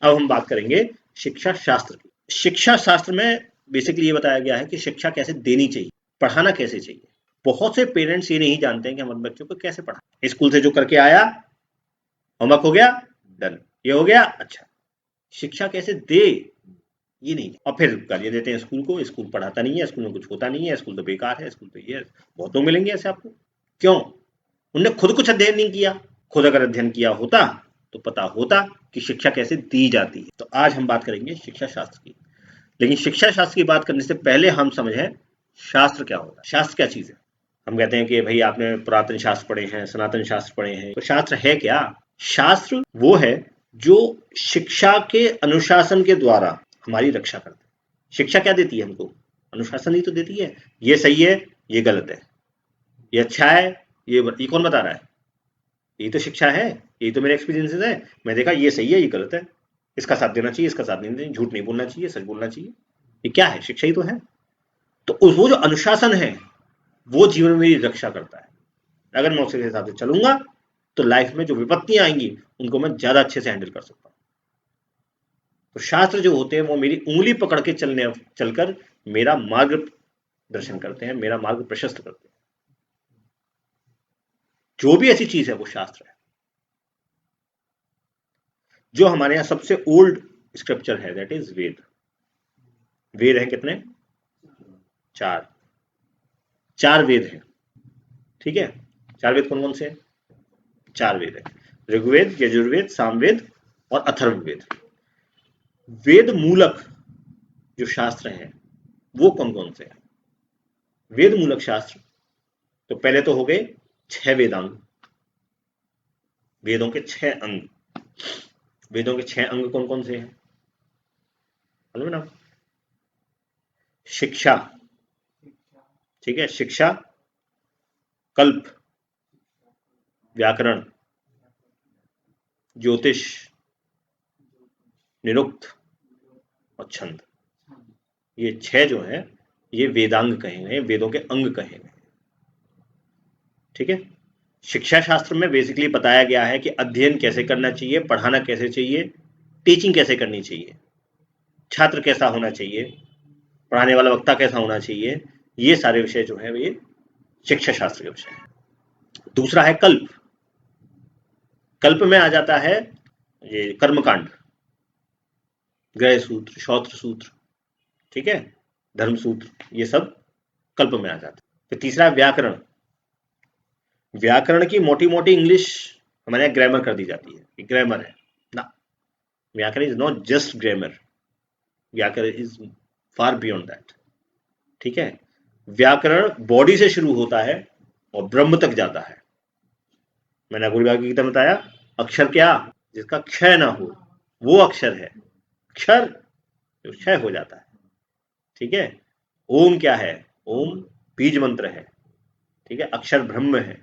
अब हम बात करेंगे शिक्षा शास्त्र की। शिक्षा शास्त्र में बेसिकली ये बताया गया है कि शिक्षा कैसे देनी चाहिए, पढ़ाना कैसे चाहिए। बहुत से पेरेंट्स ये नहीं जानते हैं कि हम अपने बच्चों को कैसे पढ़ाएं। स्कूल से जो करके आया, होमवर्क हो गया, डन, ये हो गया, अच्छा। शिक्षा कैसे दे ये नहीं, और फिर गालियां देते हैं स्कूल को, स्कूल पढ़ाता नहीं है, स्कूल में कुछ होता नहीं है, स्कूल तो बेकार है, स्कूल तो ये है। बहुत लोग मिलेंगे ऐसे आपको। क्यों? उनने खुद कुछ अध्ययन नहीं किया। खुद अगर अध्ययन किया होता तो पता होता कि शिक्षा कैसे दी जाती है। तो आज हम बात करेंगे शिक्षा शास्त्र की। लेकिन शिक्षा शास्त्र की बात करने से पहले हम समझें शास्त्र क्या होता है। शास्त्र क्या चीज है? हम कहते हैं कि भाई आपने पुरातन शास्त्र पढ़े हैं, सनातन शास्त्र पढ़े हैं, तो शास्त्र है क्या? शास्त्र वो है जो शिक्षा के अनुशासन के द्वारा हमारी रक्षा करता है। शिक्षा क्या देती है हमको? अनुशासन ही तो देती है। ये सही है, ये गलत है, ये अच्छा है, ये कौन बता रहा है? ये तो शिक्षा है, ये तो मेरे एक्सपीरियंसेस है। मैं देखा ये सही है, ये गलत है, इसका साथ देना चाहिए, इसका साथ नहीं देना, झूठ नहीं बोलना चाहिए, सच बोलना चाहिए। ये क्या है? शिक्षा ही तो है। तो वो जो अनुशासन है वो जीवन में मेरी रक्षा करता है। अगर मैं उसके हिसाब से चलूंगा तो लाइफ में जो विपत्तियां आएंगी उनको मैं ज्यादा अच्छे से हैंडल कर सकता हूं। तो शास्त्र जो होते हैं वो मेरी उंगली पकड़ के चलकर मेरा मार्ग दर्शन करते हैं, मेरा मार्ग प्रशस्त करते हैं। जो भी ऐसी चीज है वो शास्त्र है। जो हमारे यहां सबसे ओल्ड स्क्रिप्चर है दैट इज वेद। वेद है कितने? चार। चार वेद हैं, ठीक है। चार वेद कौन कौन से हैं? चार वेद है, ऋग्वेद, यजुर्वेद, सामवेद और अथर्ववेद। वेद मूलक जो शास्त्र हैं वो कौन कौन से हैं? वेद मूलक शास्त्र तो पहले तो हो गए 6 वेदांग। वेदों के 6 अंग। वेदों के 6 अंग कौन कौन से हैं? मालूम है ना? शिक्षा, ठीक है, शिक्षा, कल्प, व्याकरण, ज्योतिष, निरुक्त और छंद। ये 6 जो है ये वेदांग कहे गए, वेदों के अंग कहे गए, ठीक है। शिक्षा शास्त्र में बेसिकली बताया गया है कि अध्ययन कैसे करना चाहिए, पढ़ाना कैसे चाहिए, टीचिंग कैसे करनी चाहिए, छात्र कैसा होना चाहिए, पढ़ाने वाला वक्ता कैसा होना चाहिए। ये सारे विषय जो है ये शिक्षा शास्त्र के विषय है। दूसरा है कल्प। कल्प में आ जाता है ये कर्मकांड, गृह सूत्र, शौत्र सूत्र, ठीक है, धर्म सूत्र, ये सब कल्प में आ जाता है। फिर तीसरा व्याकरण। व्याकरण की मोटी मोटी इंग्लिश हमारे यहाँ ग्रामर कर दी जाती है कि ग्रामर है ना। व्याकरण इज नॉट जस्ट ग्रामर, व्याकरण इज फार बियॉन्ड दैट, ठीक है। व्याकरण बॉडी से शुरू होता है और ब्रह्म तक जाता है। मैंने अगुरी की गीता में बताया, अक्षर क्या? जिसका क्षय ना हो वो अक्षर है। अक्षर जो क्षय हो जाता है, ठीक है। ओम क्या है? ओम बीज मंत्र है, ठीक है, अक्षर ब्रह्म है।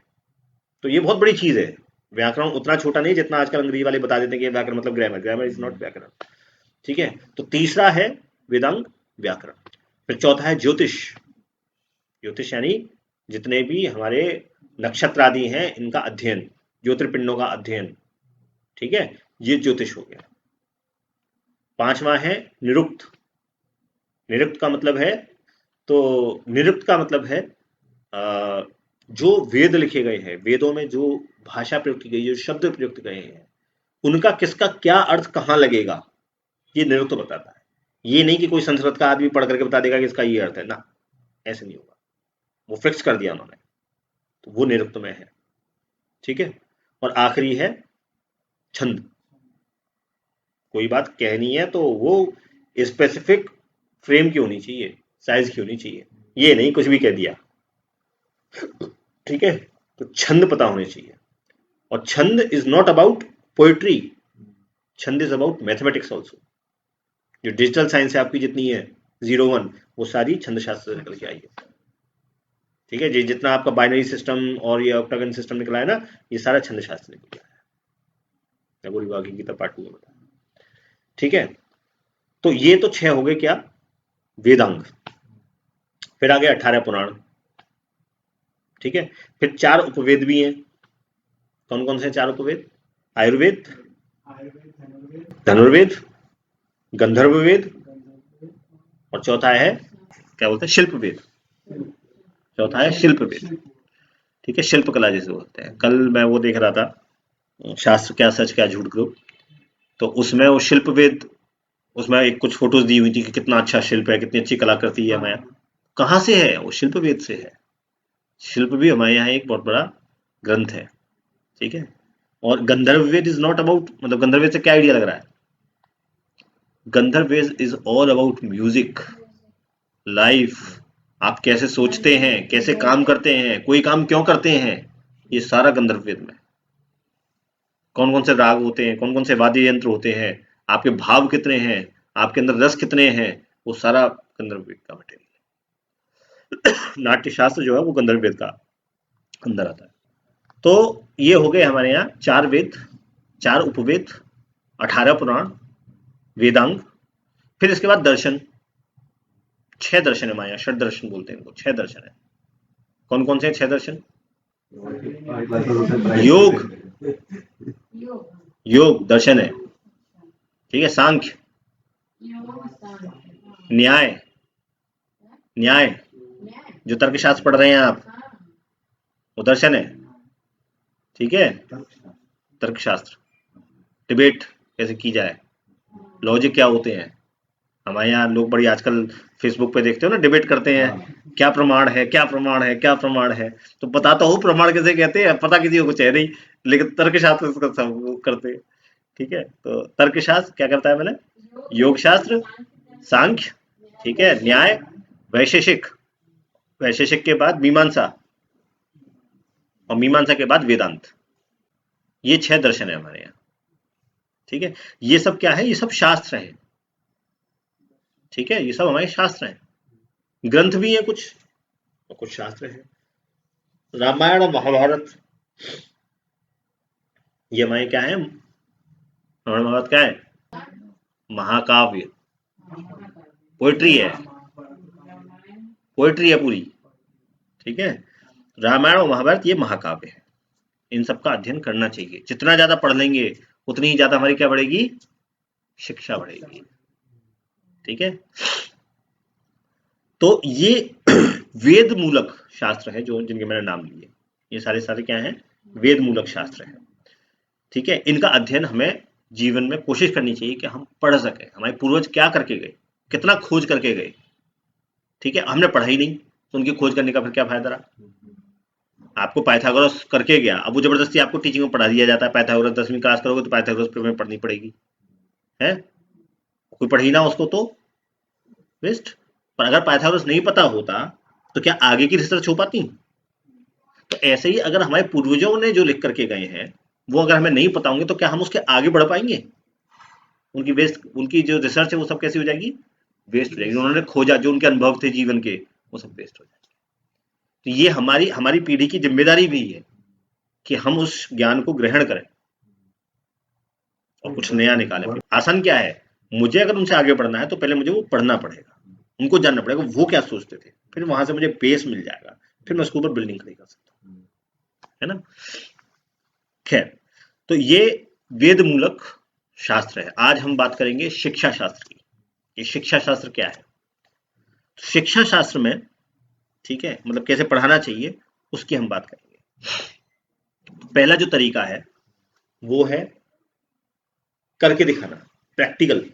तो ये बहुत बड़ी चीज है। व्याकरण उतना छोटा नहीं जितना आजकल अंग्रेजी वाले बता देते हैं कि व्याकरण मतलब ग्रामर। ग्रामर इज नॉट व्याकरण, ठीक है। तो तीसरा है वेदांग व्याकरण। फिर चौथा है ज्योतिष। ज्योतिष यानी जितने भी हमारे नक्षत्र आदि हैं इनका अध्ययन, ज्योतिर्पिंडों का अध्ययन, ठीक है, ये ज्योतिष हो गया। पांचवा है निरुक्त। निरुक्त का मतलब है, तो निरुक्त का मतलब है जो वेद लिखे गए हैं, वेदों में जो भाषा प्रयुक्त की गई है, जो शब्द प्रयुक्त गए हैं, उनका किसका क्या अर्थ कहां लगेगा, ये निरुक्त बताता है। ये नहीं कि कोई संस्कृत का आदमी पढ़ करके बता देगा कि इसका ये अर्थ है ना, ऐसे नहीं होगा। वो फिक्स कर दिया उन्होंने, तो वो निरुक्त में है, ठीक है। और आखिरी है छंद। कोई बात कहनी है तो वो स्पेसिफिक फ्रेम की होनी चाहिए, साइज की होनी चाहिए, ये नहीं कुछ भी कह दिया, ठीक है। तो छंद पता होने चाहिए। और छंद इज नॉट अबाउट पोएट्री, छंद इज अबाउट मैथमेटिक्स ऑल्सो। जो डिजिटल साइंस है आपकी जितनी है 01, वो सारी छंद शास्त्र से निकल के आई है, ठीक है। जितना आपका बाइनरी सिस्टम और ये ऑक्टागन सिस्टम निकला है ना, ये सारा छंद शास्त्र निकल गया है। पूरी बाकी गीता पार्ट 2 में बताया, ठीक है। तो ये तो 6 हो गए क्या? वेदांग। फिर आ गए 18 पुराण, ठीक है। फिर 4 उपवेद भी हैं। कौन कौन से 4 उपवेद? आयुर्वेद, धनुर्वेद, गंधर्व वेद, और चौथा है क्या बोलते हैं, शिल्प वेद। चौथा है शिल्प वेद। ठीक है, शिल्प कला जिसे बोलते हैं। कल मैं वो देख रहा था, शास्त्र क्या सच क्या झूठ को, तो उसमें वो शिल्प वेद, उसमें एक कुछ फोटोज दी हुई थी कि कितना अच्छा शिल्प है, कितनी अच्छी कलाकृति है माया। कहाँ से है वो? शिल्प वेद से है। शिल्प भी हमारे यहाँ एक बहुत बड़ा ग्रंथ है। ठीक है, और गंधर्व वेद इज नॉट अबाउट, मतलब गंधर्व वेद से क्या आइडिया लग रहा है? Gandharva Veda is all about music, life, आप कैसे सोचते हैं, कैसे काम करते हैं, कोई काम क्यों करते हैं, ये सारा गंधर्व वेद में। कौन कौन से राग होते हैं, कौन कौन से वाद्य यंत्र होते हैं, आपके भाव कितने हैं, आपके अंदर रस कितने हैं, वो सारा गंधर्व वेद का मटेरियल। नाट्य शास्त्र जो है वो गंधर्व वेद का अंदर आता है। तो ये हो गए हमारे यहाँ 4 वेद, 4 उपवेद, 18 पुराण, वेदांग। फिर इसके बाद दर्शन, 6 दर्शन है हमारे यहाँ, षड दर्शन बोलते हैं इनको, 6 दर्शन है। कौन कौन से हैं 6 दर्शन? योग, योग दर्शन है। ठीक है, सांख्य, न्याय, न्याय जो तर्कशास्त्र पढ़ रहे हैं आप, वो दर्शन है। ठीक है, तर्कशास्त्र, डिबेट कैसे की जाए, लॉजिक क्या होते हैं। हमारे यहाँ लोग बड़ी आजकल फेसबुक पे देखते हो ना, डिबेट करते हैं, क्या प्रमाण है, क्या प्रमाण है, क्या प्रमाण है। तो बताता हूँ प्रमाण कैसे कहते हैं, पता किसी को कुछ है नहीं, लेकिन तर्कशास्त्र इसका सब करते हैं। ठीक है, तो तर्कशास्त्र क्या करता है? मैंने योग शास्त्र, सांख्य, ठीक है, न्याय, वैशेषिक, वैशेषिक के बाद मीमांसा, और मीमांसा के बाद वेदांत। ये 6 दर्शन है हमारे यहाँ। ठीक है, ये सब क्या है? ये सब शास्त्र है। ठीक है, ये सब हमारे शास्त्र हैं, ग्रंथ भी है कुछ, और कुछ शास्त्र है। रामायण और महाभारत, ये हमारे क्या है? रामायण महाभारत क्या है? महाकाव्य, पोएट्री है, पोएट्री है पूरी। ठीक है, रामायण और महाभारत ये महाकाव्य है। इन सब का अध्ययन करना चाहिए। जितना ज्यादा पढ़ लेंगे उतनी ही ज्यादा हमारी क्या बढ़ेगी? शिक्षा बढ़ेगी। ठीक है, तो ये वेद मूलक शास्त्र है जो जिनके मैंने नाम लिए, ये सारे सारे क्या हैं? वेद मूलक शास्त्र है। ठीक है, इनका अध्ययन हमें जीवन में कोशिश करनी चाहिए कि हम पढ़ सके। हमारे पूर्वज क्या करके गए, कितना खोज करके गए। ठीक है, हमने पढ़ा ही नहीं तो उनकी खोज करने का फिर क्या फायदा रहा? आपको पाइथागोरस करके गया, अब वो जबरदस्ती आपको टीचिंग में पढ़ा दिया जाता है, पाइथागोरस 10वीं क्लास करोगे तो पाइथागोरस प्रमेय पढ़नी पड़ेगी, है? कोई पढ़ ही ना उसको तो वेस्ट। पर अगर पाइथागोरस नहीं पता होता तो क्या आगे की रिसर्च हो पाती? तो ऐसे ही अगर हमारे पूर्वजों ने जो लिख करके गए हैं वो अगर हमें नहीं पता होंगे तो क्या हम उसके आगे बढ़ पाएंगे? उनकी वेस्ट, उनकी जो रिसर्च है वो सब कैसी हो जाएगी? वेस्ट हो जाएगी। उन्होंने खोजा, जो उनके अनुभव थे जीवन के, वो सब वेस्ट हो जाएंगे। तो ये हमारी हमारी पीढ़ी की जिम्मेदारी भी है कि हम उस ज्ञान को ग्रहण करें और कुछ नया निकालें। आसान क्या है? मुझे अगर उनसे आगे बढ़ना है तो पहले मुझे वो पढ़ना पड़ेगा, उनको जानना पड़ेगा वो क्या सोचते थे, फिर वहां से मुझे बेस मिल जाएगा, फिर मैं उसके ऊपर बिल्डिंग खड़ी कर सकता हूँ, है ना? खैर, तो ये वेद मूलक शास्त्र है। आज हम बात करेंगे शिक्षा शास्त्र की। ये शिक्षा शास्त्र क्या है? शिक्षा शास्त्र में, ठीक है, मतलब कैसे पढ़ाना चाहिए उसकी हम बात करेंगे। पहला जो तरीका है वो है करके दिखाना, प्रैक्टिकल।